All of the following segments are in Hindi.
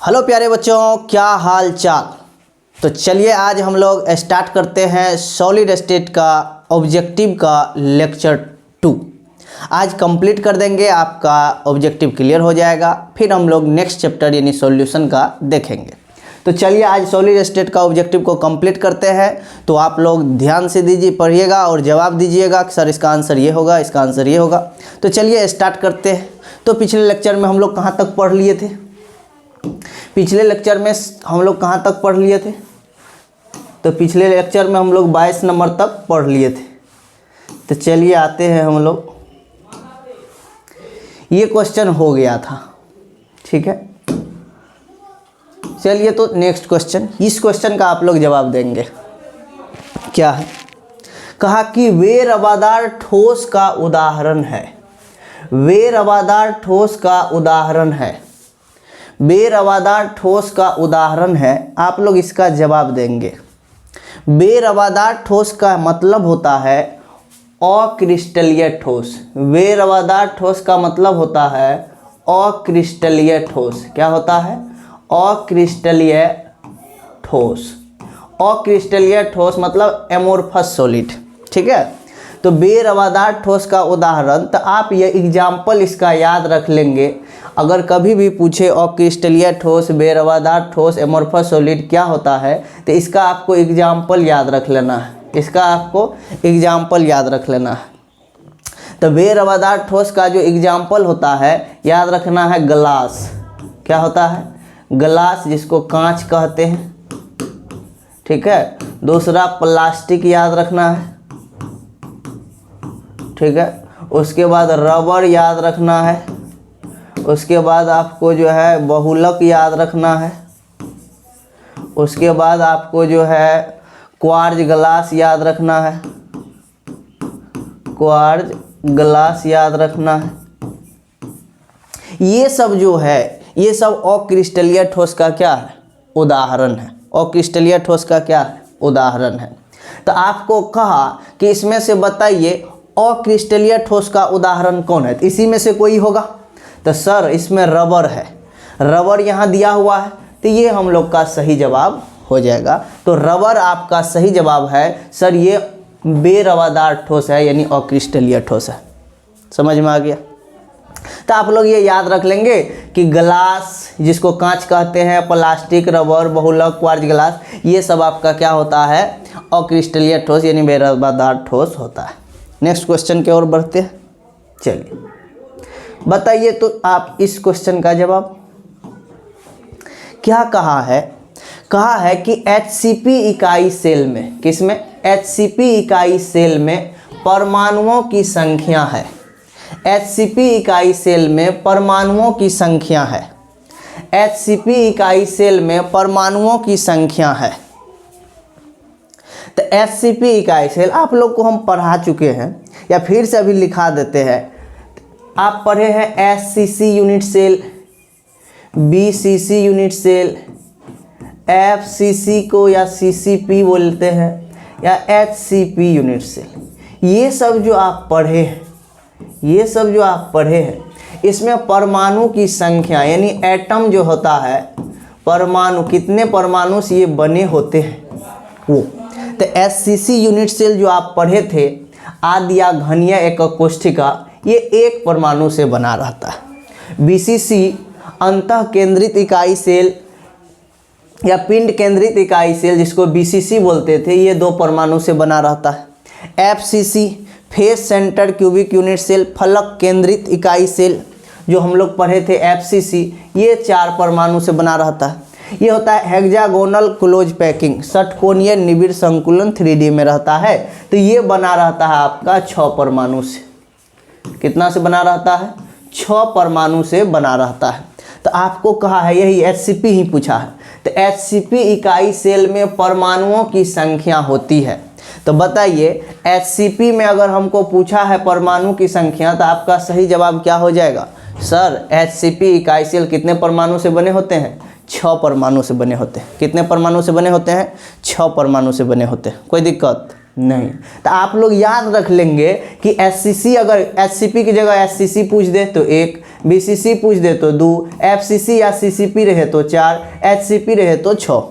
हेलो प्यारे बच्चों, क्या हाल चाल। तो चलिए आज हम लोग स्टार्ट करते हैं सॉलिड स्टेट का ऑब्जेक्टिव का लेक्चर 2। आज कंप्लीट कर देंगे, आपका ऑब्जेक्टिव क्लियर हो जाएगा। फिर हम लोग नेक्स्ट चैप्टर यानी सॉल्यूशन का देखेंगे। तो चलिए आज सॉलिड स्टेट का ऑब्जेक्टिव को कंप्लीट करते हैं। तो आप लोग ध्यान से दीजिए, पढ़िएगा और जवाब दीजिएगा कि सर इसका आंसर ये होगा, इसका आंसर ये होगा। तो चलिए स्टार्ट करते हैं। तो पिछले लेक्चर में हम लोग कहाँ तक पढ़ लिए थे? पिछले लेक्चर में हम लोग कहाँ तक पढ़ लिए थे? तो पिछले लेक्चर में हम लोग 22 नंबर तक पढ़ लिए थे। तो चलिए आते हैं हम लोग, ये क्वेश्चन हो गया था, ठीक है। चलिए तो नेक्स्ट क्वेश्चन, इस क्वेश्चन का आप लोग जवाब देंगे। क्या है? कहा कि वे रवादार ठोस का उदाहरण है। वे रवादार ठोस का उदाहरण है। बेरवादार ठोस का उदाहरण है। आप लोग इसका जवाब देंगे। बेरवादार ठोस का मतलब होता है अक्रिस्टलीय ठोस। बेरवादार ठोस का मतलब होता है अक्रिस्टलीय ठोस। क्या होता है? अक्रिस्टलीय ठोस। अक्रिस्टलीय ठोस मतलब एमोर्फस सॉलिड, ठीक है। तो बेरवादार ठोस का उदाहरण, तो आप ये एग्जाम्पल इसका याद रख लेंगे। अगर कभी भी पूछे अक्रिस्टलीय ठोस, बेरवादार ठोस, एमोर्फस सॉलिड क्या होता है, तो इसका आपको एग्जाम्पल याद रख लेना है। इसका आपको एग्जाम्पल याद रख लेना है। तो बेरवादार ठोस का जो एग्जाम्पल होता है, याद रखना है ग्लास। क्या होता है? ग्लास, जिसको कांच कहते हैं, ठीक है। दूसरा प्लास्टिक याद रखना है, ठीक है। उसके बाद रबर याद रखना है। उसके बाद आपको जो है बहुलक याद रखना है। उसके बाद आपको जो है क्वार्ज ग्लास याद रखना है। क्वार्ज ग्लास याद रखना है। ये सब जो है, ये सब अक्रिस्टलीय ठोस का क्या है? उदाहरण है। अक्रिस्टलीय ठोस का क्या है? उदाहरण है। तो आपको कहा कि इसमें से बताइए अक्रिस्टलीय ठोस का उदाहरण कौन है। तो इसी में से कोई होगा। तो सर इसमें रबर है, रबर यहाँ दिया हुआ है, तो ये हम लोग का सही जवाब हो जाएगा। तो रबर आपका सही जवाब है। सर ये बेरवादार ठोस है, यानी अक्रिस्टलीय ठोस है। समझ में आ गया? तो आप लोग ये याद रख लेंगे कि ग्लास, जिसको कांच कहते हैं, प्लास्टिक, रबर, बहुलक, क्वार्ज ग्लास, ये सब आपका क्या होता है? अक्रिस्टलीय ठोस यानी बेरवादार ठोस होता है। नेक्स्ट क्वेश्चन की ओर बढ़ते हैं। चलिए बताइए तो आप इस क्वेश्चन का जवाब। क्या कहा है? कहा है कि HCP इकाई सेल में, किसमें? HCP इकाई सेल में परमाणुओं की संख्या है। HCP इकाई सेल में परमाणुओं की संख्या है। HCP इकाई सेल में परमाणुओं की संख्या है। तो HCP इकाई सेल आप लोग को हम पढ़ा चुके हैं, या फिर से अभी लिखा देते हैं। आप पढ़े हैं SCC unit cell, BCC unit cell, FCC को या CCP बोलते हैं, या HCP यूनिट सेल। ये सब जो आप पढ़े हैं, ये सब जो आप पढ़े हैं, इसमें परमाणु की संख्या यानी एटम जो होता है, परमाणु, कितने परमाणु से ये बने होते हैं वो। तो SCC यूनिट सेल जो आप पढ़े थे, आद्या घनीय एकक कोष्ठिका, ये एक परमाणु से बना रहता है। BCC अंतः केंद्रित इकाई सेल या पिंड केंद्रित इकाई सेल, जिसको BCC बोलते थे, ये 2 परमाणु से बना रहता है। FCC face centre cubic unit cell, फलक केंद्रित इकाई सेल, जो हम लोग पढ़े थे FCC, ये 4 परमाणु से बना रहता है। ये होता है हेक्सागोनल क्लोज पैकिंग, षटकोणीय निबिड़ संकुलन 3D में रहता है। तो ये बना रहता है आपका 6 परमाणु से। कितना से बना रहता है? 6 परमाणु से बना रहता है। तो आपको कहा है, यही HCP ही पूछा है। तो HCP इकाई सेल में परमाणुओं की संख्या होती है। तो बताइए HCP में अगर हमको पूछा है परमाणु की संख्या, तो आपका सही जवाब क्या हो जाएगा? सर HCP इकाई सेल कितने परमाणु से बने होते हैं? 6 परमाणु से बने होते हैं। कितने परमाणु से बने होते हैं? 6 परमाणु से बने होते हैं। कोई दिक्कत नहीं। तो आप लोग याद रख लेंगे कि SCC, अगर HCP की जगह SCC पूछ दे तो 1, BCC पूछ दे तो 2, FCC या CCP रहे तो 4, HCP रहे तो 6।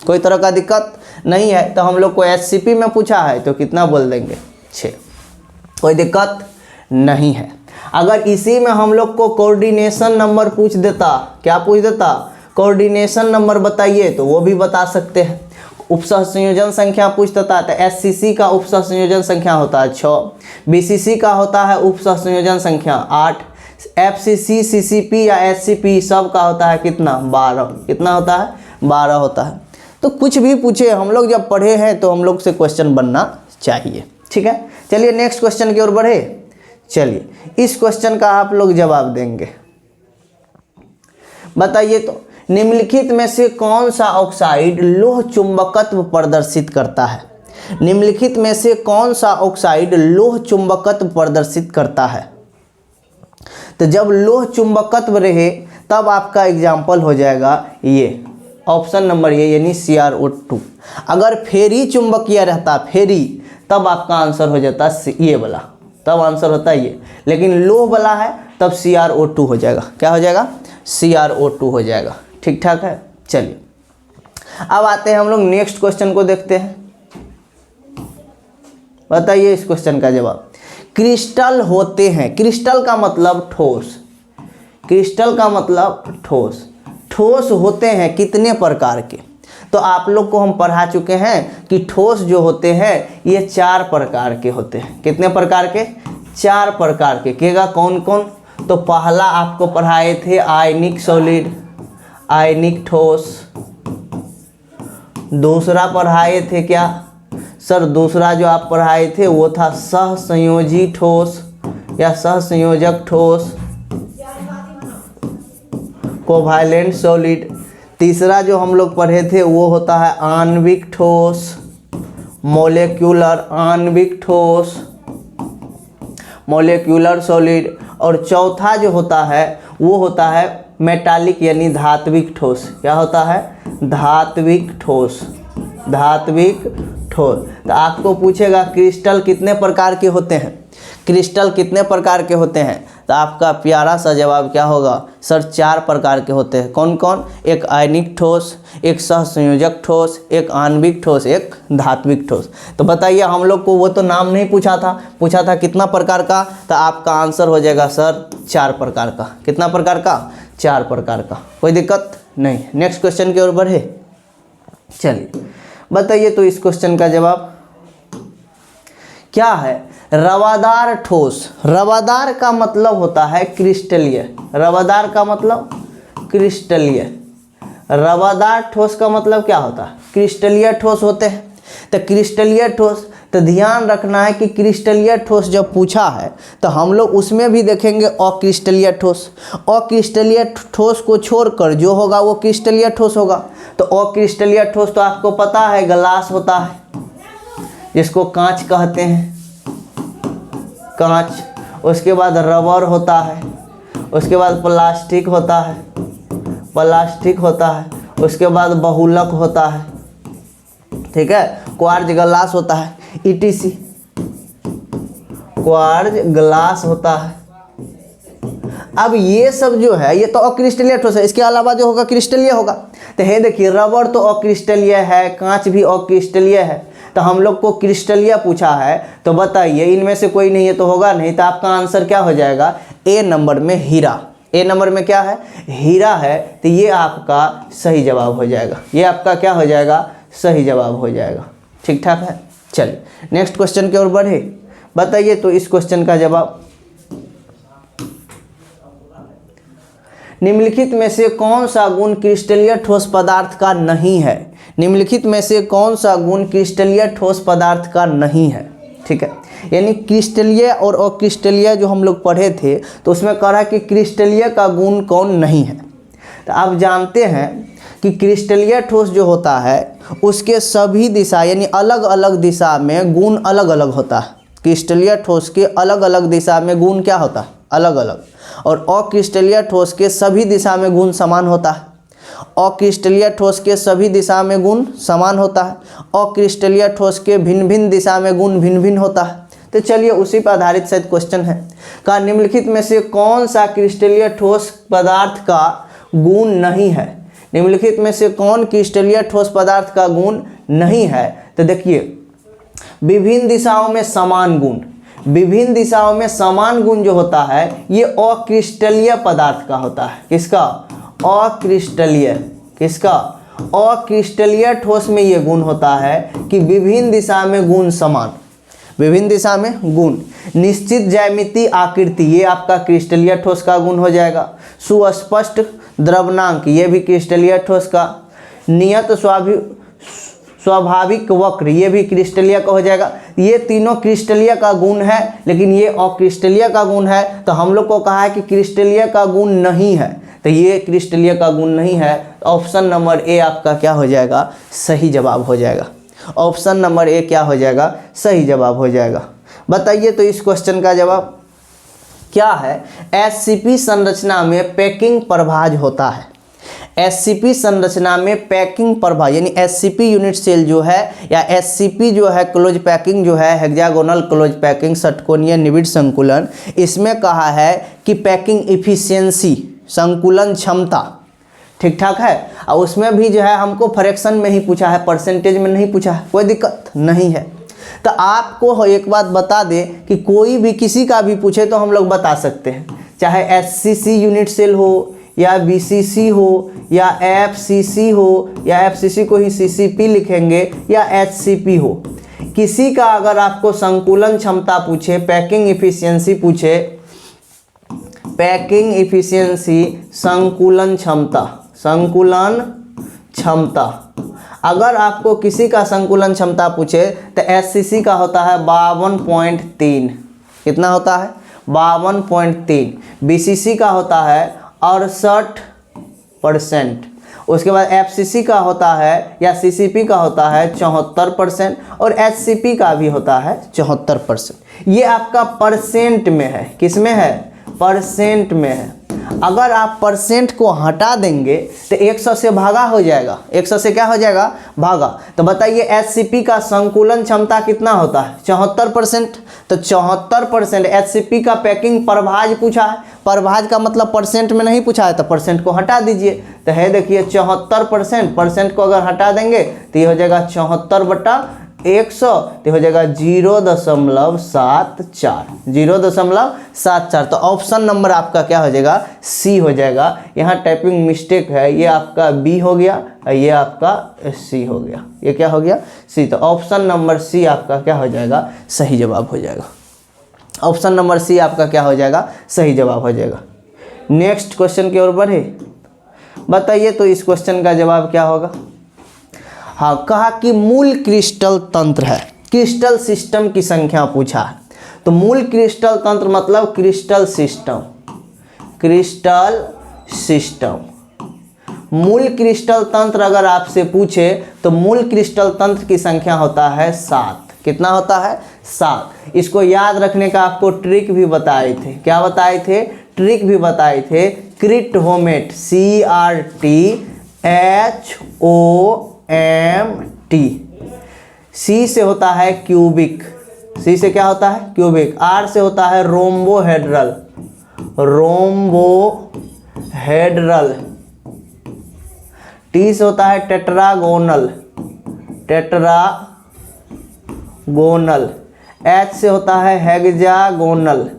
कोई तरह का दिक्कत नहीं है। तो हम लोग को HCP में पूछा है तो कितना बोल देंगे 6, कोई दिक्कत नहीं है। अगर इसी में हम लोग को कोऑर्डिनेशन नंबर पूछ देता, क्या पूछ देता, कोऑर्डिनेशन नंबर बताइए, तो वो भी बता सकते हैं। उपसह संयोजन संख्या पूछता था तो SCC का उपसह संयोजन संख्या होता है 6, BCC का होता है उपसह संयोजन संख्या 8, FCC, CCP या HCP सब का होता है कितना, 12। कितना होता है, 12 होता है। तो कुछ भी पूछे, हम लोग जब पढ़े हैं तो हम लोग से क्वेश्चन बनना चाहिए, ठीक है। चलिए नेक्स्ट क्वेश्चन की ओर बढ़े। चलिए इस क्वेश्चन का आप लोग जवाब देंगे। बताइए तो निम्नलिखित में से कौन सा ऑक्साइड लोह चुंबकत्व प्रदर्शित करता है। निम्नलिखित में से कौन सा ऑक्साइड लोह चुंबकत्व प्रदर्शित करता है। तो जब लोह चुंबकत्व रहे तब आपका एग्जाम्पल हो जाएगा ये ऑप्शन नंबर ये, यानी CrO2। अगर फेरी चुंबकीय रहता, फेरी, तब आपका आंसर हो जाता ये वाला, तब आंसर होता है ये। लेकिन लोह वाला है तब CrO2 हो जाएगा। क्या हो जाएगा, CrO2 हो जाएगा। ठीक ठाक है। चलिए अब आते हैं हम लोग नेक्स्ट क्वेश्चन को देखते हैं। बताइए इस क्वेश्चन का जवाब। क्रिस्टल होते हैं, क्रिस्टल का मतलब ठोस, क्रिस्टल का मतलब ठोस। ठोस होते हैं कितने प्रकार के, तो आप लोग को हम पढ़ा चुके हैं कि ठोस जो होते हैं ये 4 प्रकार के होते हैं। कितने प्रकार के, 4 प्रकार के। केगा कौन कौन, तो पहला आपको पढ़ाए थे आयनिक सॉलिड, आयनिक ठोस। दूसरा पढ़ाए थे क्या सर, दूसरा जो आप पढ़ाए थे वो था सहसंयोजी ठोस या सहसंयोजक ठोस, कोवैलेंट सॉलिड। तीसरा जो हम लोग पढ़े थे वो होता है आणविक ठोस, मॉलिक्यूलर आणविक ठोस, मॉलिक्यूलर सॉलिड। और चौथा जो होता है वो होता है मेटालिक यानी धात्विक ठोस। क्या होता है, धात्विक ठोस, धात्विक ठोस। तो आपको पूछेगा क्रिस्टल कितने प्रकार के होते हैं, क्रिस्टल कितने प्रकार के होते हैं, तो आपका प्यारा सा जवाब क्या होगा सर, 4 प्रकार के होते हैं। कौन कौन, एक आयनिक ठोस, एक सहसंयोजक ठोस, एक आणविक ठोस, एक धात्विक ठोस। तो बताइए हम लोग को वो तो नाम नहीं पूछा था, पूछा था कितना प्रकार का, तो आपका आंसर हो जाएगा सर 4 प्रकार का। कितना प्रकार का, 4 प्रकार का। कोई दिक्कत नहीं। नेक्स्ट क्वेश्चन की ओर बढ़े। चलिए बताइए तो इस क्वेश्चन का जवाब क्या है। रवादार ठोस, रवादार का मतलब होता है क्रिस्टलीय, रवादार का मतलब क्रिस्टलीय। रवादार ठोस का मतलब क्या होता है, क्रिस्टलीय ठोस होते हैं। तो क्रिस्टलीय ठोस, तो ध्यान रखना है कि क्रिस्टलीय ठोस जब पूछा है तो हम लोग उसमें भी देखेंगे अक्रिस्टलीय ठोस। अक्रिस्टलीय ठोस को छोड़कर जो होगा वो क्रिस्टलीय ठोस होगा। तो अक्रिस्टलीय ठोस तो आपको पता है ग्लास होता है, जिसको कांच कहते हैं, कांच। उसके बाद रबर होता है, उसके बाद प्लास्टिक होता है, प्लास्टिक होता है। उसके बाद बहुलक होता है, ठीक है, क्वार्ज ग्लास होता है, ETC, क्वार्ज ग्लास होता है। अब ये सब जो है ये तो अक्रिस्टलीय ठोस है, इसके अलावा जो होगा क्रिस्टलीय होगा। तो है देखिए रबर तो अक्रिस्टलीय है, कांच भी अक्रिस्टलीय है। तो हम लोग को क्रिस्टलीय पूछा है, तो बताइए इनमें से कोई नहीं है तो होगा नहीं। तो आपका आंसर क्या हो जाएगा, A नंबर में हीरा। A नंबर में क्या है, हीरा है। तो ये आपका सही जवाब हो जाएगा, ये आपका क्या हो जाएगा, सही जवाब हो जाएगा। ठीक ठाक है। चलिए नेक्स्ट क्वेश्चन की ओर बढ़े। बताइए तो इस क्वेश्चन का जवाब। निम्नलिखित में से कौन सा गुण क्रिस्टलीय ठोस पदार्थ का नहीं है। निम्नलिखित में से कौन सा गुण क्रिस्टलीय ठोस पदार्थ का नहीं है। ठीक है, यानी क्रिस्टलीय और अक्रिस्टलीय जो हम लोग पढ़े थे तो उसमें कह रहा है कि क्रिस्टलीय का गुण कौन नहीं है। तो आप जानते हैं कि क्रिस्टलीय ठोस जो होता है उसके सभी दिशा यानी अलग अलग दिशा में गुण अलग अलग होता है। क्रिस्टलीय ठोस के अलग अलग दिशा में गुण क्या होता है, अलग अलग। और अक्रिस्टलीय ठोस के सभी दिशा में गुण समान होता है। अक्रिस्टलीय ठोस के सभी दिशा में गुण समान होता है, अक्रिस्टलीय ठोस के भिन्न भिन्न दिशा में गुण भिन्न भिन्न होता है। तो चलिए उसी पर आधारित शायद क्वेश्चन है। का निम्नलिखित में से कौन सा क्रिस्टलीय ठोस पदार्थ का गुण नहीं है? निम्नलिखित में से कौन क्रिस्टलीय ठोस पदार्थ का गुण नहीं है? तो देखिए, विभिन्न दिशाओं में समान गुण, विभिन्न दिशाओं में समान गुण जो होता है ये अक्रिस्टलीय पदार्थ का होता है। किसका? अक्रिस्टलीय। किसका? अक्रिस्टलीय ठोस में ये गुण होता है कि विभिन्न दिशा में गुण समान, विभिन्न दिशा में गुण। निश्चित ज्यामिति आकृति, ये आपका क्रिस्टलीय ठोस का गुण हो जाएगा। सुस्पष्ट द्रवणांक, ये भी क्रिस्टलीय ठोस का। नियत स्वाभाविक वक्र, ये भी क्रिस्टलीय का हो जाएगा। ये तीनों क्रिस्टलीय का गुण है, लेकिन ये अक्रिस्टलीय का गुण है। तो हम लोग को कहा है कि क्रिस्टलीय का गुण नहीं है, तो ये क्रिस्टलीय का गुण नहीं है। ऑप्शन नंबर ए आपका क्या हो जाएगा? सही जवाब हो जाएगा। ऑप्शन नंबर ए क्या हो जाएगा? सही जवाब हो जाएगा। बताइए तो इस क्वेश्चन का जवाब क्या है? एससीपी संरचना में पैकिंग प्रभाज होता है। एससीपी संरचना में पैकिंग प्रभाज यानी एससीपी यूनिट सेल जो है या एससीपी जो है क्लोज पैकिंग जो है, हेक्सागोनल क्लोज पैकिंग, षटकोणीय निबिड़ संकुलन, इसमें कहा है कि पैकिंग इफिशियंसी, संकुलन क्षमता ठीक ठाक है। और उसमें भी जो है हमको फ्रैक्शन में ही पूछा है, परसेंटेज में नहीं पूछा है, कोई दिक्कत नहीं है। तो आपको एक बात बता दें कि कोई भी किसी का भी पूछे तो हम लोग बता सकते हैं, चाहे एससीसी यूनिट सेल हो या बीसीसी हो या एफसीसी हो या एफसीसी को ही सीसीपी लिखेंगे या एचसीपी हो। किसी का अगर आपको संकुलन क्षमता पूछे, पैकिंग इफिशियंसी पूछे, पैकिंग इफिशियंसी, संकुलन क्षमता, संकुलन क्षमता, अगर आपको किसी का संकुलन क्षमता पूछे तो एससीसी का होता है 52.3। कितना होता है? 52.3। बीसीसी का होता है 68%। उसके बाद एफसीसी का होता है या सीसीपी का होता है 74% और एचसीपी का भी होता है 74%। ये आपका परसेंट में है। किस में है? परसेंट में है। अगर आप परसेंट को हटा देंगे तो 100 से भागा हो जाएगा। 100 से क्या हो जाएगा? भागा। तो बताइए एचसीपी का संकुलन क्षमता कितना होता है? 74%। तो 74% एचसीपी का पैकिंग प्रभाज पूछा है, प्रभाज का मतलब परसेंट में नहीं पूछा है, तो परसेंट को हटा दीजिए। तो है देखिए 74%, परसेंट को अगर हटा देंगे तो ये हो जाएगा 74/100, तो हो जाएगा 0.74, 0.74। तो ऑप्शन नंबर आपका क्या हो जाएगा? सी हो जाएगा। यहाँ टाइपिंग मिस्टेक है, ये आपका बी हो गया और ये आपका सी हो गया। ये क्या हो गया? सी। तो ऑप्शन नंबर सी आपका क्या हो जाएगा? सही जवाब हो जाएगा। ऑप्शन नंबर सी आपका क्या हो जाएगा? सही जवाब हो जाएगा। नेक्स्ट क्वेश्चन की ओर बढ़े। बताइए तो इस क्वेश्चन का जवाब क्या होगा? हाँ, कहा कि मूल क्रिस्टल तंत्र है, क्रिस्टल सिस्टम की संख्या पूछा है। तो मूल क्रिस्टल तंत्र मतलब क्रिस्टल सिस्टम, क्रिस्टल सिस्टम। मूल क्रिस्टल तंत्र अगर आपसे पूछे तो मूल क्रिस्टल तंत्र की संख्या होता है 7। कितना होता है? 7। इसको याद रखने का आपको ट्रिक भी बताए थे। क्या बताए थे? ट्रिक भी बताए थे। क्रिटहोमेट, CRTHOMT। सी से होता है क्यूबिक, सी से क्या होता है? क्यूबिक। आर से होता है रोम्बोहेड्रल, रोम्बोहेड्रल। टी से होता है टेट्रागोनल, टेट्रागोनल। एच से होता है हेक्सागोनल,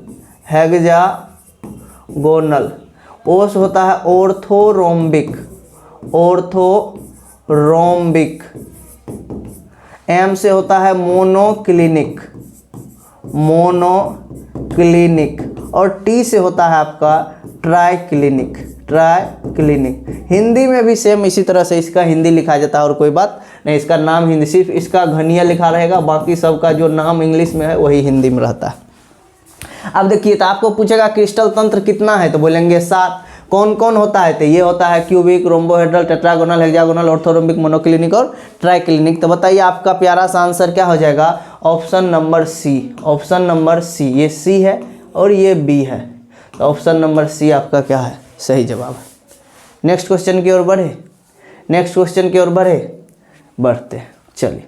हेक्सागोनल। ओ से होता है ऑर्थोरोम्बिक, ऑर्थोरोम्बिक। एम से होता है मोनोक्लिनिक, मोनोक्लिनिक। और टी से होता है आपका ट्राइक्लिनिक, ट्राइक्लिनिक। हिंदी में भी सेम इसी तरह से इसका हिंदी लिखा जाता है और कोई बात नहीं, इसका नाम हिंदी, सिर्फ इसका घनिया लिखा रहेगा, बाकी सबका जो नाम इंग्लिश में है वही हिंदी में रहता है। अब देखिए, तो आपको पूछेगा क्रिस्टल तंत्र कितना है, तो बोलेंगे 7। कौन कौन होता है? तो ये होता है cubic, rhombohedral, tetragonal, hexagonal, orthorhombic, monoclinic और ट्राइक्लिनिक। तो बताइए आपका प्यारा सा आंसर क्या हो जाएगा? Option number C, option number C. ये सी है और ये बी है, तो ऑप्शन नंबर सी आपका क्या है? सही जवाब है। नेक्स्ट क्वेश्चन की ओर बढ़े, नेक्स्ट क्वेश्चन की ओर बढ़े, बढ़ते हैं। चलिए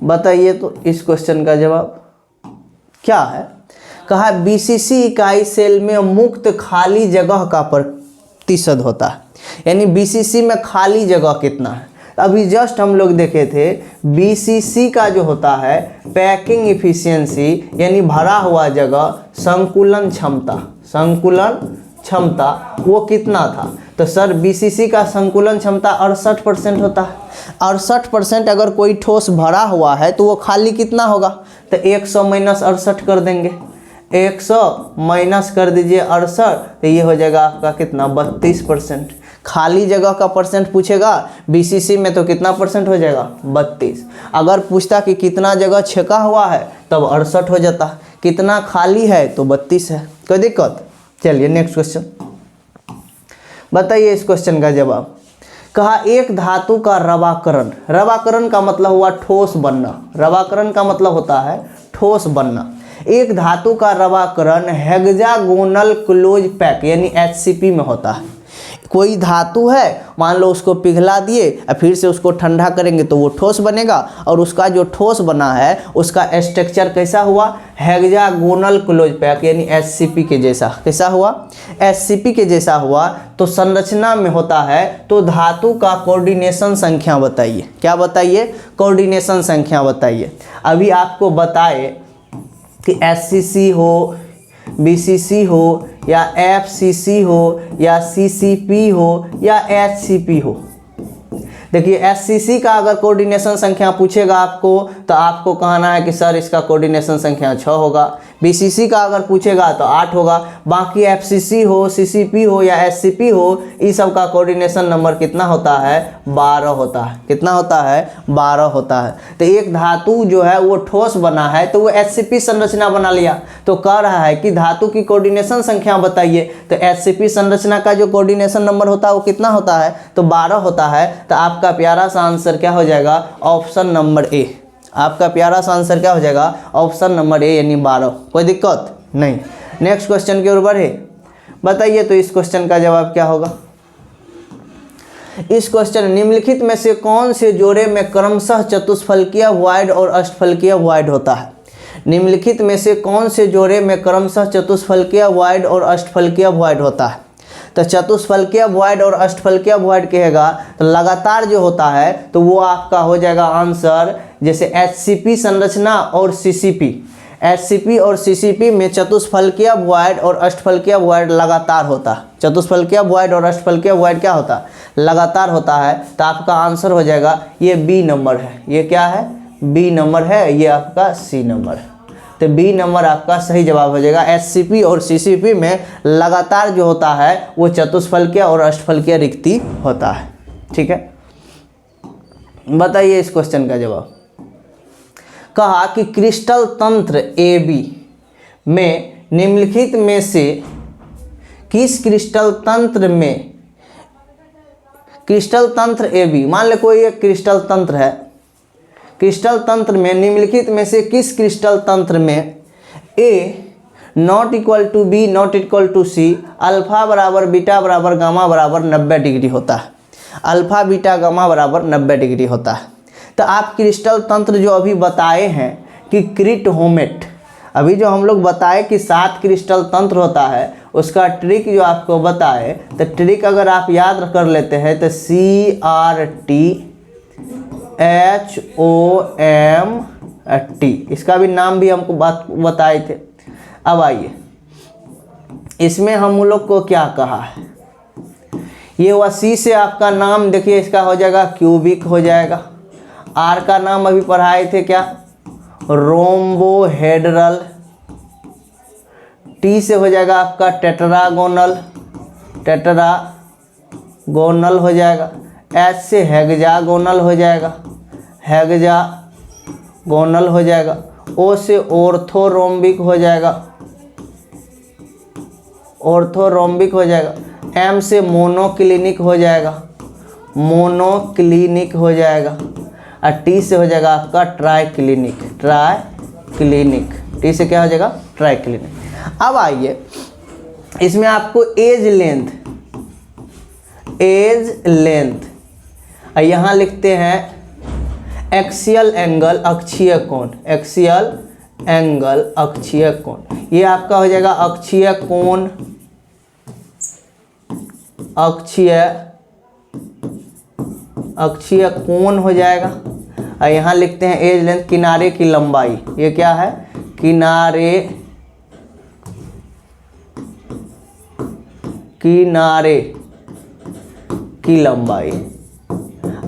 बताइए तो इस क्वेश्चन का जवाब क्या है। कहा बीसीसी इकाई सेल में मुक्त खाली जगह का प्रतिशत होता है, यानी बीसीसी में खाली जगह कितना है। अभी जस्ट हम लोग देखे थे बीसीसी का जो होता है पैकिंग इफिशियंसी यानी भरा हुआ जगह, संकुलन क्षमता वो कितना था। तो सर बीसीसी का संकुलन क्षमता 68% होता है। 68% अगर कोई ठोस भरा हुआ है तो वो खाली कितना होगा, तो 100 माइनस 68 कर देंगे। 100 माइनस कर दीजिए 68, तो ये हो जाएगा आपका कितना 32%। खाली जगह का परसेंट पूछेगा बीसीसी में तो कितना परसेंट हो जाएगा 32। अगर पूछता कि कितना जगह छेका हुआ है तब 68 हो जाता, कितना खाली है तो 32 है। कोई दिक्कत। चलिए नेक्स्ट क्वेश्चन बताइए इस क्वेश्चन का जवाब। कहा एक धातु का रवाकरण का मतलब हुआ ठोस बनना, रवाकरण का मतलब होता है ठोस बनना। एक धातु का रवाकरण हेक्सागोनल क्लोज पैक यानी HCP में होता है। कोई धातु है, मान लो उसको पिघला दिए और फिर से उसको ठंडा करेंगे तो वो ठोस बनेगा, और उसका जो ठोस बना है उसका स्ट्रक्चर कैसा हुआ, हेक्सागोनल क्लोज पैक यानी HCP के जैसा। कैसा हुआ, HCP के जैसा हुआ। तो संरचना में होता है तो धातु का कोऑर्डिनेशन संख्या बताइए। क्या बताइए, कोऑर्डिनेशन संख्या बताइए। अभी आपको बताए कि SCC हो, BCC हो या FCC हो या CCP हो या HCP हो। देखिए SCC का अगर कोऑर्डिनेशन संख्या पूछेगा आपको तो आपको कहना है कि सर इसका कोऑर्डिनेशन संख्या 6 होगा। BCC का अगर पूछेगा तो 8 होगा। बाकी FCC हो, CCP हो या SCP हो, इस सब का कोऑर्डिनेशन नंबर कितना होता है 12 होता है। कितना होता है 12 होता है। तो एक धातु जो है वो ठोस बना है तो वो HCP संरचना बना लिया। तो कह रहा है कि धातु की कोऑर्डिनेशन संख्या बताइए, तो HCP संरचना का जो कोऑर्डिनेशन नंबर होता है वो कितना होता है, तो 12 होता है। तो आपका प्यारा सा आंसर क्या हो जाएगा, ऑप्शन नंबर ए। आपका प्यारा सा आंसर क्या हो जाएगा, ऑप्शन नंबर ए यानी 12। कोई दिक्कत नहीं। नेक्स्ट क्वेश्चन की ओर बढ़े। बताइए तो इस क्वेश्चन का जवाब क्या होगा। इस क्वेश्चन निम्नलिखित में से कौन से जोड़े में क्रमशः चतुष्फलकीय वॉइड और अष्टफलकीय वॉइड होता है। निम्नलिखित में से कौन से जोड़े में क्रमशः चतुष्फलकीय वॉइड और अष्टफलकीय वॉइड होता है। तो चतुष्फलकीय वॉइड और अष्टफलकीय वॉइड कहेगा तो लगातार जो होता है तो वो आपका हो जाएगा आंसर, जैसे HCP संरचना और CCP। HCP और CCP में चतुष्फलकीय वॉइड और अष्टफलकीय वॉइड लगातार होता है। चतुष्फलकीय वॉइड और अष्टफलकीय वॉइड क्या होता है, लगातार होता है। तो आपका आंसर हो जाएगा ये B नंबर है। ये क्या है, B नंबर है। ये आपका C नंबर है। तो B नंबर आपका सही जवाब हो जाएगा। HCP और CCP में लगातार जो होता है वो चतुष्फलकीय और अष्टफलकीय रिक्ति होता है। ठीक है, बताइए इस क्वेश्चन का जवाब। कहा कि क्रिस्टल तंत्र AB में निम्नलिखित में से किस क्रिस्टल तंत्र AB, मान ले कोई एक क्रिस्टल तंत्र है, क्रिस्टल तंत्र में निम्नलिखित में से किस क्रिस्टल तंत्र में A not equal to B not equal to C, alpha बराबर बीटा बराबर गामा बराबर 90 डिग्री होता है। अल्फा बीटा गामा बराबर 90 डिग्री होता है। तो आप क्रिस्टल तंत्र जो अभी बताए हैं कि क्रिट होमेट, अभी जो हम लोग बताए कि 7 क्रिस्टल तंत्र होता है, उसका ट्रिक जो आपको बताए, तो ट्रिक अगर आप याद कर लेते हैं तो CRTHOMT, इसका भी नाम भी हमको बताए थे। अब आइए इसमें हम लोग को क्या कहा है, ये हुआ C से आपका नाम देखिए इसका हो जाएगा क्यूबिक हो जाएगा। R का नाम अभी पढ़ाए थे क्या, रोम्बोहेड्रल। T से हो जाएगा आपका टेट्रागोनल हो जाएगा। H से हेक्सागोनल हो जाएगा, हेक्सागोनल हो जाएगा। O से ऑर्थोरोम्बिक हो जाएगा, ऑर्थोरोम्बिक हो जाएगा। M से मोनोक्लिनिक हो जाएगा, मोनोक्लिनिक हो जाएगा। और T से हो जाएगा आपका ट्राइक्लिनिक, T से क्या हो जाएगा, ट्राइक्लिनिक। अब आइए इसमें आपको एज लेंथ यहाँ लिखते हैं एक्सियल एंगल अक्षीय कोण, एक्सियल एंगल अक्षीय कोण, ये आपका हो जाएगा अक्षीय कोण, अक्षीय कोण हो जाएगा। और यहाँ लिखते हैं एज लेंथ, किनारे की लंबाई, ये क्या है, किनारे की लंबाई।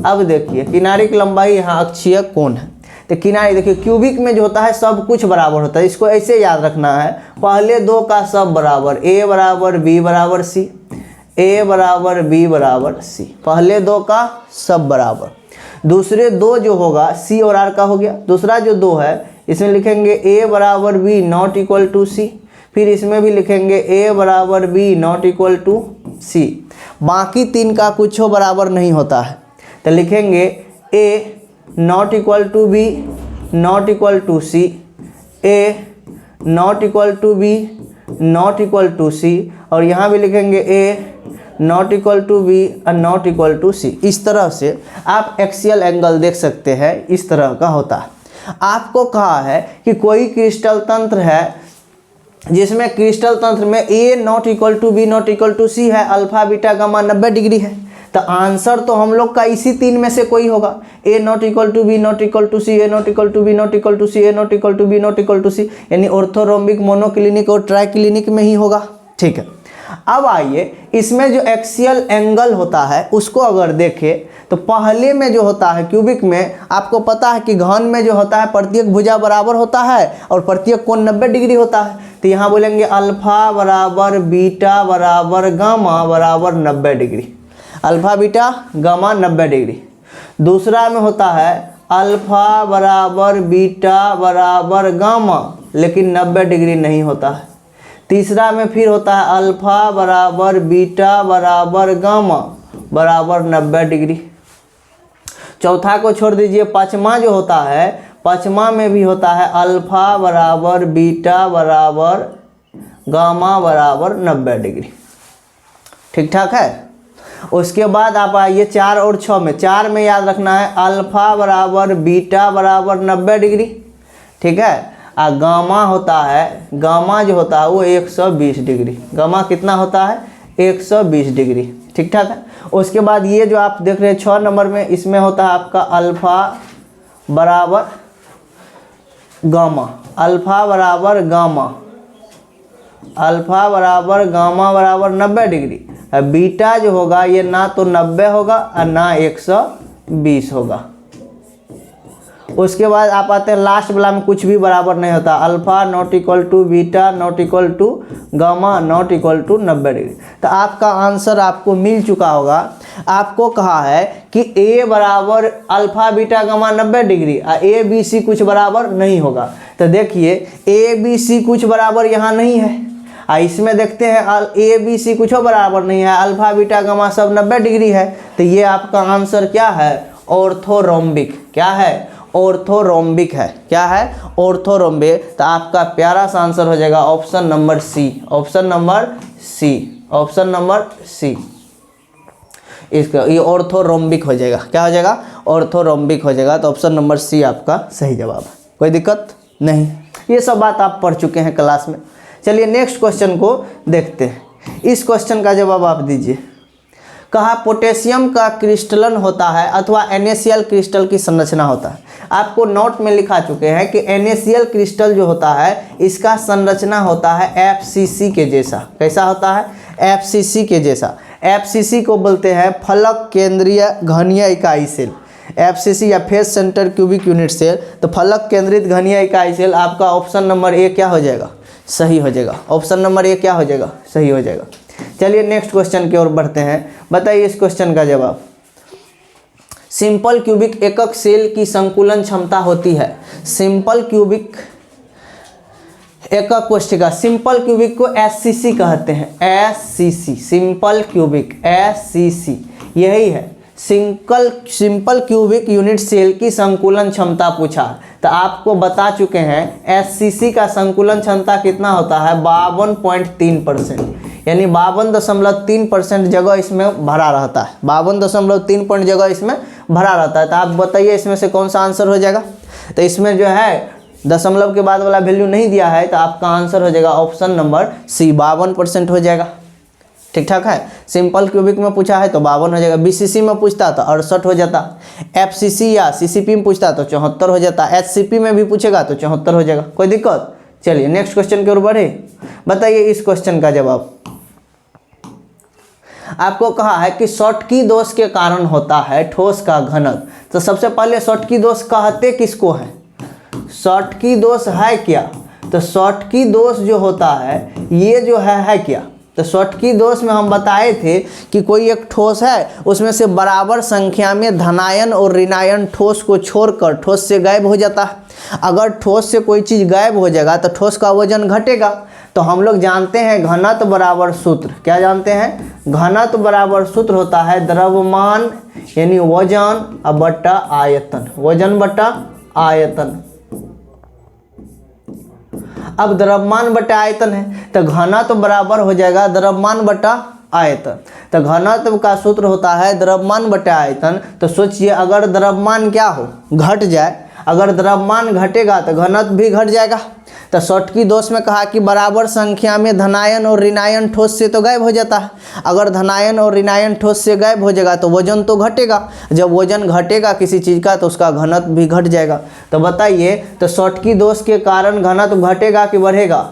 अब देखिए किनारे की लंबाई यहाँ अक्षीय कोण है, तो किनारे देखिए क्यूबिक में जो होता है सब कुछ बराबर होता है, इसको ऐसे याद रखना है, पहले दो का सब बराबर, a बराबर b बराबर c, a बराबर b बराबर c, पहले दो का सब बराबर। दूसरे दो जो होगा c और r का हो गया, दूसरा जो दो है इसमें लिखेंगे a बराबर b not equal to c, फिर इसमें भी लिखेंगे a बराबर b not equal to c। बाकी तीन का कुछ बराबर नहीं होता है, तो लिखेंगे a not equal to b not equal to c, a not equal to b not equal to c, और यहाँ भी लिखेंगे a not equal to b और नॉट इक्वल टू c। इस तरह से आप एक्सियल एंगल देख सकते हैं, इस तरह का होता है। आपको कहा है कि कोई क्रिस्टल तंत्र है जिसमें क्रिस्टल तंत्र में a not equal to b not equal to c है, अल्फा बीटा गामा 90 डिग्री है, तो आंसर तो हम लोग का इसी तीन में से कोई होगा, a not equal to b not equal to c, a not equal to b not equal to c, a not equal to b not equal to c, यानी ऑर्थोरोम्बिक, मोनोक्लिनिक और ट्राइक्लिनिक में ही होगा। ठीक है, अब आइए इसमें जो एक्सियल एंगल होता है उसको अगर देखें तो पहले में जो होता है क्यूबिक में, आपको पता है कि घन में जो होता है प्रत्येक भुजा बराबर होता है और प्रत्येक कोण 90 डिग्री होता है, तो यहाँ बोलेंगे अल्फा बराबर बीटा बराबर गामा बराबर 90 degree, alpha beta gamma 90 degree. दूसरा में होता है अल्फा बराबर बीटा बराबर गामा, लेकिन 90 डिग्री नहीं होता है। तीसरा में फिर होता है अल्फा बराबर बीटा बराबर गामा बराबर 90 डिग्री। चौथा को छोड़ दीजिए, पाँचवा जो होता है, पाँचवा में भी होता है अल्फा बराबर बीटा बराबर गामा बराबर 90 डिग्री। ठीक ठाक है। उसके बाद आप आइए 4 और 6 में, 4 में याद रखना है अल्फा बराबर बीटा बराबर 90 डिग्री। ठीक है, और गामा होता है, गामा जो होता है वो 120 डिग्री, गामा कितना होता है 120 डिग्री। ठीक ठाक है। उसके बाद ये जो आप देख रहे हैं 6 नंबर में, इसमें होता है आपका अल्फा बराबर गामा, अल्फा बराबर गामा, अल्फा बराबर गामा बराबर 90 डिग्री। बीटा जो होगा ये ना तो 90 होगा और ना 120 होगा। उसके बाद आप आते हैं लास्ट वाला में, कुछ भी बराबर नहीं होता, alpha not equal to beta not equal to gamma not equal to 90 degree. तो आपका आंसर आपको मिल चुका होगा। आपको कहा है कि a बराबर अल्फा बीटा गामा 90 डिग्री और a b c कुछ बराबर नहीं होगा। तो देखिए a b c कुछ बराबर यहाँ नहीं है, इसमें देखते हैं a b c कुछ बराबर नहीं है, अल्फा बीटा गामा सब 90 डिग्री है। तो ये आपका आंसर क्या है, ऑर्थोरोम्बिक। क्या है, ऑर्थोरोम्बिक है। क्या है, ऑर्थोरोम्बिक। तो आपका प्यारा सा आंसर हो जाएगा option number C, option number C, option number C. इसका ये ऑर्थोरोम्बिक हो जाएगा। क्या हो जाएगा, ऑर्थोरोम्बिक हो जाएगा। तो ऑप्शन नंबर सी आपका सही जवाब है। कोई दिक्कत नहीं, ये सब बात आप पढ़ चुके हैं क्लास में। चलिए नेक्स्ट क्वेश्चन को देखते हैं। इस क्वेश्चन का जवाब आप दीजिए। कहा पोटेशियम का क्रिस्टलन होता है अथवा NaCl क्रिस्टल की संरचना होता है। आपको नोट में लिखा चुके हैं कि NaCl क्रिस्टल जो होता है इसका संरचना होता है FCC के जैसा। कैसा होता है, FCC के जैसा। FCC को बोलते हैं फलक केंद्रीय घनीय इकाई सेल, FCC या face centre cubic unit cell. तो फलक केंद्रित घनीय इकाई सेल आपका ऑप्शन नंबर ए क्या हो जाएगा, सही हो जाएगा। ऑप्शन नंबर ए क्या हो जाएगा, सही हो जाएगा। चलिए नेक्स्ट क्वेश्चन की ओर बढ़ते हैं। बताइए इस क्वेश्चन का जवाब। सिंपल क्यूबिक एकक सेल की संकुलन क्षमता होती है। सिंपल क्यूबिक एकक कोष्ठिका, सिंपल क्यूबिक को SCC कहते हैं, SCC, सिंपल क्यूबिक, SCC यही है। सिंपल क्यूबिक यूनिट सेल की संकुलन क्षमता पूछा, तो आपको बता चुके हैं SCC का संकुलन क्षमता कितना होता है, 52.3%, यानी 52.3% जगह इसमें भरा रहता है। 52.3% जगह इसमें भरा रहता है। तो आप बताइए इसमें से कौन सा आंसर हो जाएगा। तो इसमें जो है दशमलव के बाद वाला वैल्यू नहीं दिया है, तो आपका आंसर हो जाएगा ऑप्शन नंबर सी 52% हो जाएगा। ठीक ठाक है। सिंपल क्यूबिक में पूछा है तो 52 हो जाएगा। बीसीसी में पूछता तो 68 हो जाता। एफसीसी या सीसीपी में पूछता तो 74 हो जाता। एचसीपी में भी पूछेगा तो 74 हो जाएगा। कोई दिक्कत। चलिए नेक्स्ट क्वेश्चन की ओर बढ़े। बताइए इस क्वेश्चन का जवाब। आपको कहा है कि शॉटकी दोष के कारण होता है ठोस का घनत्व। तो सबसे पहले शॉटकी दोष कहते किसको है? शॉटकी दोष है क्या? तो शॉटकी दोष जो होता है ये जो है क्या? तो शॉटकी दोष में हम बताए थे कि कोई एक ठोस है, उसमें से बराबर संख्या में धनायन और ऋणायन ठोस को छोड़कर ठोस से गायब हो जाता है। अगर ठोस से कोई चीज़ गायब हो जाएगा तो ठोस का वजन घटेगा। तो हम लोग जानते हैं घनत्व बराबर सूत्र। क्या जानते हैं? घनत्व बराबर सूत्र होता है द्रव्यमान यानी वजन बट्टा आयतन। वजन बट्टा आयतन। अब द्रव्यमान बटा आयतन है तो घनत्व बराबर हो जाएगा द्रव्यमान बटा आयतन। तो घनत्व का सूत्र होता है द्रव्यमान बटा आयतन। तो सोचिए अगर द्रव्यमान क्या हो, घट जाए, अगर द्रव्यमान घटेगा तो घनत्व भी घट जाएगा। तो शॉटकी दोष में कहा कि बराबर संख्या में धनायन और ऋणायन ठोस से तो गायब हो जाता है। अगर धनायन और ऋणायन ठोस से गायब हो जाएगा तो वजन तो घटेगा। जब वजन घटेगा किसी चीज़ का तो उसका घनत्व भी घट जाएगा। तो बताइए तो शॉटकी दोष के कारण घनत्व घटेगा कि बढ़ेगा?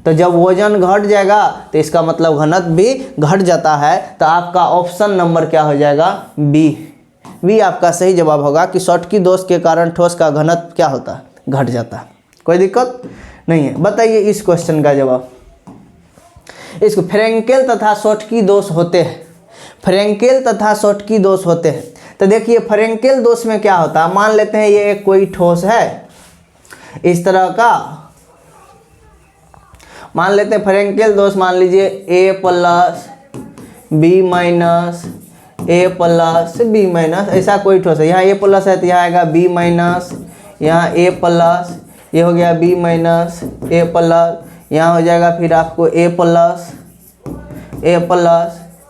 तो जब वजन घट जाएगा तो इसका मतलब घनत्व भी घट जाता है। तो आपका ऑप्शन नंबर क्या हो जाएगा? बी आपका सही जवाब होगा कि शॉटकी दोष के कारण ठोस का घनत्व क्या होता है? घट जाता है। कोई दिक्कत नहीं है। बताइए इस क्वेश्चन का जवाब। इसको फ्रेंकेल तथा शॉटकी दोष होते हैं। फ्रेंकेल तथा शॉटकी दोष होते हैं। तो देखिए फ्रेंकेल दोष में क्या होता है, मान लेते हैं ये एक कोई ठोस है इस तरह का, मान लेते हैं फ्रेंकेल दोष, मान लीजिए a plus B minus A plus B minus, ऐसा कोई ठोस है। यहाँ a प्लस है तो यहाँ आएगा b माइनस, यहाँ a प्लस, ये हो गया b माइनस ए प्लस, यहाँ हो जाएगा फिर आपको a plus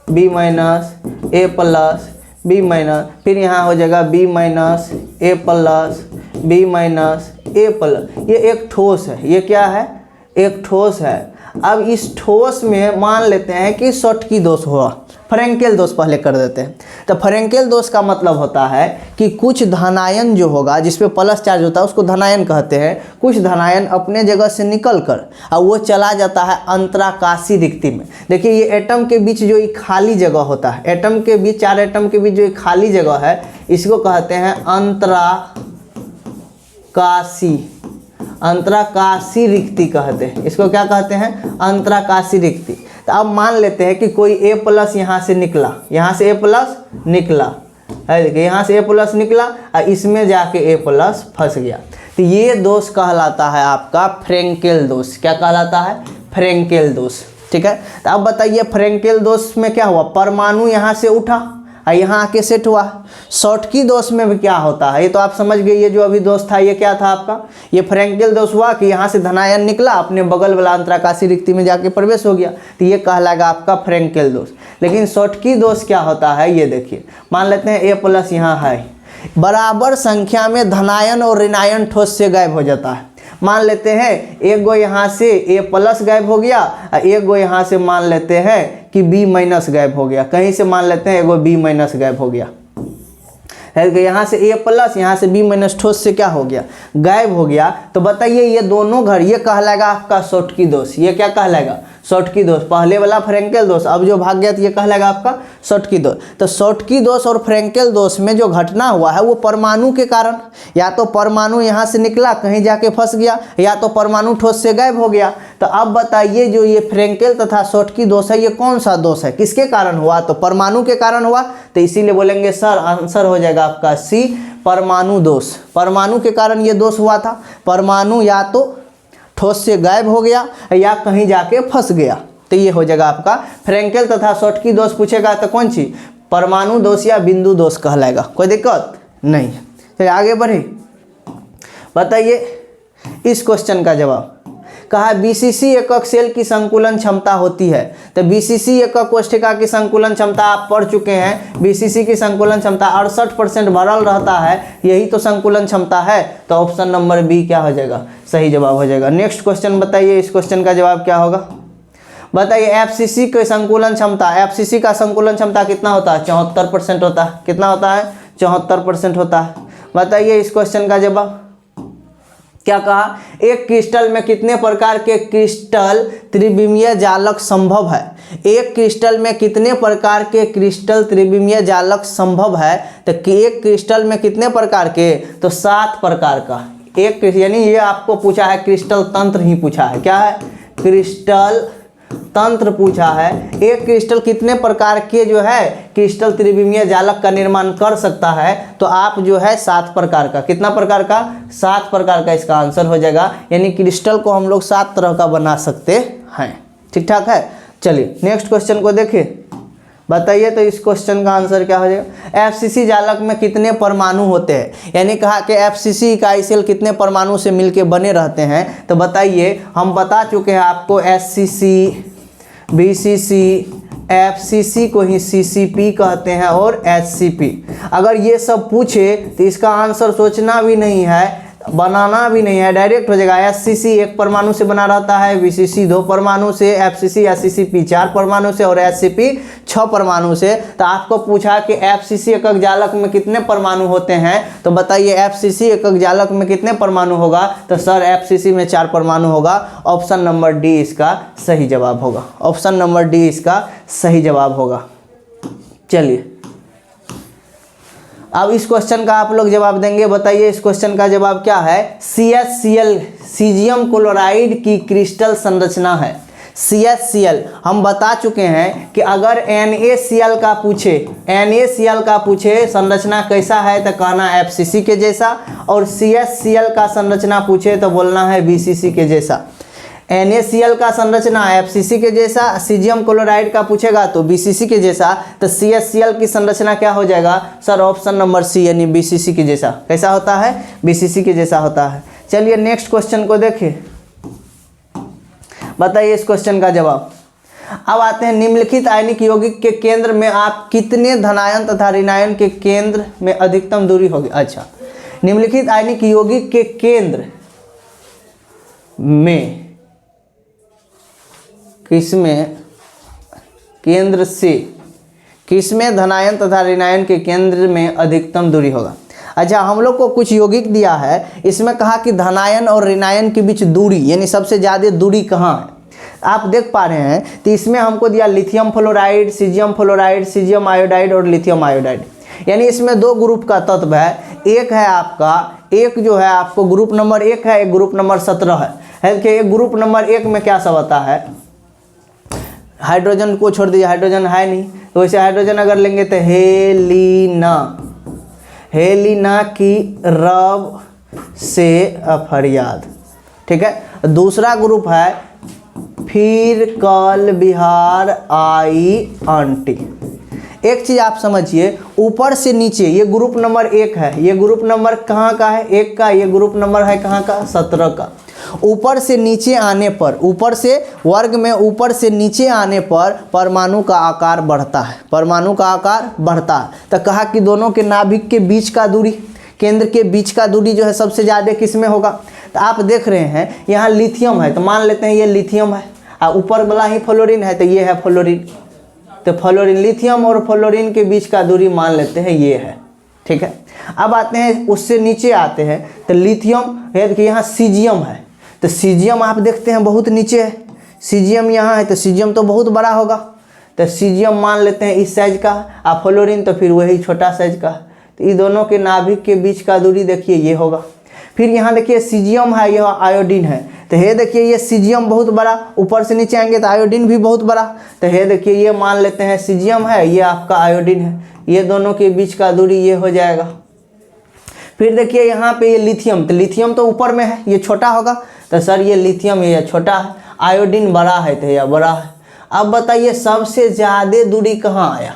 b minus A plus b minus, फिर यहाँ हो जाएगा b minus A plus b minus A plus. ये एक ठोस है। ये क्या है? एक ठोस है। अब इस ठोस में मान लेते हैं कि शॉटकी दोष हुआ। फ्रेंकेल दोष पहले कर देते हैं। तो फ्रेंकेल दोष का मतलब होता है कि कुछ धनायन जो होगा जिसपे प्लस चार्ज होता है उसको धनायन कहते हैं। कुछ धनायन अपने जगह से निकल कर और वो चला जाता है अंतराकाशी रिक्ति में। देखिए ये एटम के बीच जो ये खाली जगह होता है, एटम के बीच, चार एटम के बीच जो ये खाली जगह है इसको कहते हैं अंतराकाशी रिक्ति कहते हैं। इसको क्या कहते हैं? अंतराकाशी रिक्ति। तो अब मान लेते हैं कि कोई a प्लस यहाँ से निकला, यहाँ से a प्लस निकला है, देखिए यहाँ से a प्लस निकला और इसमें जाके a प्लस फंस गया। तो ये दोष कहलाता है आपका फ्रेंकेल दोष। क्या कहलाता है? फ्रेंकेल दोष। ठीक है। तो अब बताइए फ्रेंकेल दोष में क्या हुआ? परमाणु यहाँ से उठा और यहाँ आके सेट हुआ। शॉटकी दोष में भी क्या होता है ये तो आप समझ गए। ये जो अभी दोष था ये क्या था आपका? ये फ्रेंकेल दोष हुआ कि यहाँ से धनायन निकला, अपने बगल वाला अंतराकाशी रिक्ति में जाके प्रवेश हो गया, तो ये कहलाएगा आपका फ्रेंकेल दोष। लेकिन शॉटकी दोष क्या होता है ये देखिए। मान लेते हैं a प्लस यहाँ है, बराबर संख्या में धनायन और ऋणायन ठोस से गायब हो जाता है। मान लेते हैं एक गो यहाँ से a प्लस गायब हो गया और एक गो यहाँ से मान लेते हैं कि b माइनस गायब हो गया। कहीं से मान लेते हैं एगो b माइनस गायब हो गया है कि यहाँ से a प्लस, यहाँ से b माइनस ठोस से क्या हो गया? गायब हो गया। तो बताइए ये दोनों घर ये कहलाएगा आपका शॉटकी दोष। ये क्या कहलाएगा? शॉटकी दोष। पहले वाला फ्रेंकेल दोष, अब जो भाग गया तो ये कहलाएगा आपका शॉटकी दोष। तो शॉटकी दोष और फ्रेंकेल दोष में जो घटना हुआ है वो परमाणु के कारण, या तो परमाणु यहाँ से निकला कहीं जाके फंस गया, या तो परमाणु ठोस से गायब हो गया। तो अब बताइए जो ये फ्रेंकेल तथा शॉटकी दोष है ये कौन सा दोष है? किसके कारण हुआ? तो परमाणु के कारण हुआ। तो इसीलिए बोलेंगे सर आंसर हो जाएगा आपका सी, परमाणु दोष। परमाणु के कारण ये दोष हुआ था। परमाणु या तो ठोस से गायब हो गया या कहीं जाके फंस गया। तो ये हो जाएगा आपका फ्रेंकेल तथा शॉटकी दोष। पूछेगा तो कौन सी? परमाणु दोष या बिंदु दोष कहलाएगा। कोई दिक्कत नहीं है। चलिए आगे बढ़े। बताइए इस क्वेश्चन का जवाब। कहा बीसीसी एकक सेल की संकुलन क्षमता होती है। तो बीसीसी एकक कोशिका की संकुलन क्षमता आप पढ़ चुके हैं। बीसीसी की संकुलन क्षमता 68% भरल रहता है, यही तो संकुलन क्षमता है। तो ऑप्शन नंबर बी क्या हो जाएगा, सही जवाब हो जाएगा। नेक्स्ट क्वेश्चन बताइए, इस क्वेश्चन का जवाब क्या होगा, बताइए। एफसीसी के संकुलन क्षमता, एफसीसी का संकुलन क्षमता कितना होता है, 74% होता है। कितना होता है, 74% होता है। बताइए इस क्वेश्चन का जवाब क्या कहा, एक क्रिस्टल में कितने प्रकार के क्रिस्टल त्रिविमीय जालक संभव है। एक क्रिस्टल में कितने प्रकार के क्रिस्टल त्रिविमीय जालक संभव है। तो एक क्रिस्टल में कितने प्रकार के, तो 7 प्रकार का। एक यानी ये आपको पूछा है, क्रिस्टल तंत्र ही पूछा है। क्या है, क्रिस्टल तंत्र पूछा है। एक क्रिस्टल कितने प्रकार के जो है क्रिस्टल त्रिविमीय जालक का निर्माण कर सकता है। तो आप जो है 7 प्रकार का, कितना प्रकार का, 7 प्रकार का इसका आंसर हो जाएगा। यानी क्रिस्टल को हम लोग 7 तरह का बना सकते हैं। ठीक ठाक है। चलिए नेक्स्ट क्वेश्चन को देखिए, बताइए। तो इस क्वेश्चन का आंसर क्या हो जाएगा, एफसीसी जालक में कितने परमाणु होते हैं। यानी कहा कि एफसीसी इकाई सेल कितने परमाणु से मिलके बने रहते हैं। तो बताइए, हम बता चुके हैं आपको एससीसी, बीसीसी, एफसीसी को ही सीसीपी कहते हैं और एचसीपी। अगर ये सब पूछे तो इसका आंसर सोचना भी नहीं है, बनाना भी नहीं है, डायरेक्ट हो जाएगा। एससीसी 1 परमाणु से बना रहता है, बीसीसी 2 परमाणु से, एफसीसी या सीसीपी 4 परमाणु से और एचसीपी 6 परमाणु से। तो आपको पूछा कि एफसीसी एकक जालक में कितने परमाणु होते हैं। तो बताइए एफसीसी एकक जालक में कितने परमाणु होगा। तो सर एफसीसी में 4 परमाणु होगा। ऑप्शन नंबर डी इसका सही जवाब होगा। ऑप्शन नंबर डी इसका सही जवाब होगा। चलिए अब इस क्वेश्चन का आप लोग जवाब देंगे। बताइए इस क्वेश्चन का जवाब क्या है, CaCl सीजियम क्लोराइड की क्रिस्टल संरचना है। CaCl हम बता चुके हैं कि अगर NaCl का पूछे संरचना कैसा है तो कहना FCC के जैसा, और CaCl का संरचना पूछे तो बोलना है BCC के जैसा। NaCl का संरचना FCC के जैसा, सीजियम क्लोराइड का पूछेगा तो BCC के जैसा। तो CaCl की संरचना क्या हो जाएगा सर, ऑप्शन नंबर सी यानी BCC के जैसा। कैसा होता है, BCC के जैसा होता है। चलिए नेक्स्ट क्वेश्चन को देखिए, बताइए इस क्वेश्चन का जवाब। अब आते हैं, निम्नलिखित आयनिक यौगिक के केंद्र में आप कितने धनायन तथा ऋणायन के केंद्र में अधिकतम दूरी होगी। अच्छा, निम्नलिखित आयनिक यौगिक के केंद्र में केंद्र से किसमें धनायन तथा ऋणायन के केंद्र में अधिकतम दूरी होगा। अच्छा, हम लोग को कुछ यौगिक दिया है, इसमें कहा कि धनायन और ऋणायन के बीच दूरी यानी सबसे ज़्यादा दूरी कहाँ है। आप देख पा रहे हैं तो इसमें हमको दिया लिथियम फ्लोराइड, सीजियम आयोडाइड और लिथियम आयोडाइड। यानी इसमें 2 ग्रुप का तत्व है। एक है आपका, एक जो है आपको ग्रुप नंबर 1 है, एक ग्रुप नंबर 17 है कि एक ग्रुप नंबर 1 में क्या सब आता है, हाइड्रोजन को छोड़ दीजिए, हाइड्रोजन है नहीं, तो वैसे हाइड्रोजन अगर लेंगे तो हेलिना की रब से फरियाद। ठीक है। दूसरा ग्रुप है फिर कल बिहार आई आंटी। एक चीज़ आप समझिए, ऊपर से नीचे ये ग्रुप नंबर 1 है, ये ग्रुप नंबर कहाँ का है, 1 का। ये ग्रुप नंबर है कहाँ का, 17 का। ऊपर से नीचे आने पर, ऊपर से वर्ग में ऊपर से नीचे आने पर परमाणु का आकार बढ़ता है, परमाणु का आकार बढ़ता है। तो कहा कि दोनों के नाभिक के बीच का दूरी, केंद्र के बीच का दूरी जो है सबसे ज़्यादा किस में होगा। तो आप देख रहे हैं यहाँ लिथियम है, तो मान लेते हैं ये लिथियम है, और ऊपर वाला ही फ्लोरीन है, तो ये है फ्लोरीन। तो फ्लोरीन, लिथियम और फ्लोरीन के बीच का दूरी मान लेते हैं ये है। ठीक है। अब आते हैं उससे नीचे आते हैं, तो लिथियम है कि यहाँ सीजियम है, तो सीजियम आप देखते हैं बहुत नीचे है, सीजियम यहाँ है, तो सीजियम तो बहुत बड़ा होगा। तो सीजियम मान लेते हैं इस साइज का, और फ्लोरीन तो फिर वही छोटा साइज का। तो ये दोनों के नाभिक के बीच का दूरी देखिए ये होगा। फिर यहाँ देखिए सीजियम है, यह आयोडीन है, तो ये देखिए ये सीजियम बहुत बड़ा, ऊपर से नीचे आएंगे तो आयोडीन भी बहुत बड़ा। तो ये देखिए ये मान लेते हैं सीजियम है, ये आपका आयोडीन है, ये दोनों के बीच का दूरी ये हो जाएगा। फिर देखिए यहाँ पे ये लिथियम, तो लिथियम तो ऊपर में है, ये छोटा होगा, तो सर ये लिथियम ये छोटा है, आयोडीन बड़ा है तो यह बड़ा है। अब बताइए सबसे ज़्यादा दूरी कहाँ आया,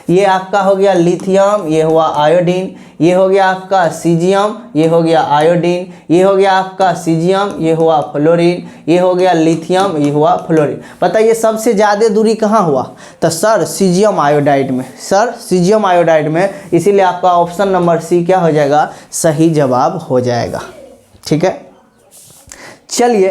ये आपका हो गया लिथियम, ये हुआ आयोडीन, ये हो गया आपका सीजियम, ये हो गया आयोडीन, ये हो गया आपका सीजियम, ये हुआ फ्लोरीन, ये हो गया लिथियम, ये हुआ फ्लोरीन। पता ये सबसे ज़्यादा दूरी कहाँ हुआ? तो सर सीजियम आयोडाइड में, सर सीजियम आयोडाइड में। इसीलिए आपका ऑप्शन नंबर सी क्या हो जाएगा? सही जवाब हो जाएगा। ठीक है, चलिए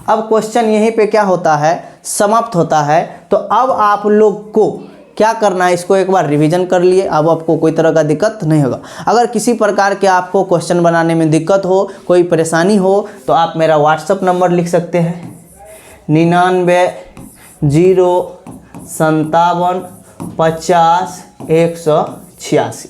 अब क्वेश्चन यहीं पे क्या होता है, समाप्त होता है। तो अब आप लोग को क्या करना है, इसको एक बार रिवीजन कर लिए, अब आपको कोई तरह का दिक्कत नहीं होगा। अगर किसी प्रकार के आपको क्वेश्चन बनाने में दिक्कत हो, कोई परेशानी हो, तो आप मेरा व्हाट्सअप नंबर लिख सकते हैं 9907550186।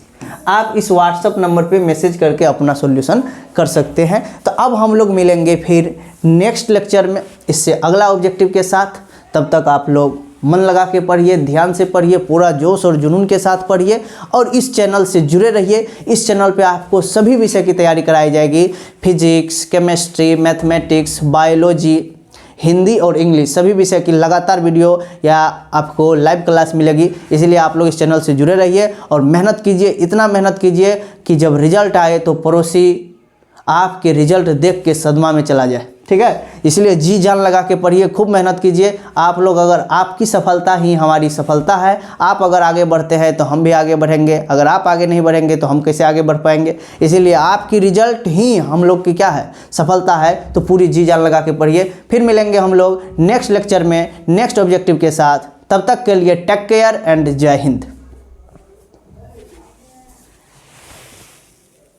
आप इस व्हाट्सअप नंबर पे मैसेज करके अपना सॉल्यूशन कर सकते हैं। तो अब हम लोग मिलेंगे फिर नेक्स्ट लेक्चर में इससे अगला ऑब्जेक्टिव के साथ। तब तक आप लोग मन लगा के पढ़िए, ध्यान से पढ़िए, पूरा जोश और जुनून के साथ पढ़िए और इस चैनल से जुड़े रहिए। इस चैनल पे आपको सभी विषय की तैयारी कराई जाएगी, physics, chemistry, mathematics, biology, Hindi और इंग्लिश, सभी विषय की लगातार वीडियो या आपको लाइव क्लास मिलेगी। इसलिए आप लोग इस चैनल से जुड़े रहिए और मेहनत कीजिए, इतना मेहनत कीजिए कि जब रिजल्ट आए तो पड़ोसी आपके रिजल्ट देख के सदमा में चला जाए। ठीक है, इसलिए जी जान लगा के पढ़िए, खूब मेहनत कीजिए। आप लोग, अगर आपकी सफलता ही हमारी सफलता है, आप अगर आगे बढ़ते हैं तो हम भी आगे बढ़ेंगे, अगर आप आगे नहीं बढ़ेंगे तो हम कैसे आगे बढ़ पाएंगे। इसीलिए आपकी रिजल्ट ही हम लोग की क्या है, सफलता है। तो पूरी जी जान लगा के पढ़िए। फिर मिलेंगे हम लोग नेक्स्ट लेक्चर में नेक्स्ट ऑब्जेक्टिव के साथ। तब तक के लिए टेक केयर एंड जय हिंद।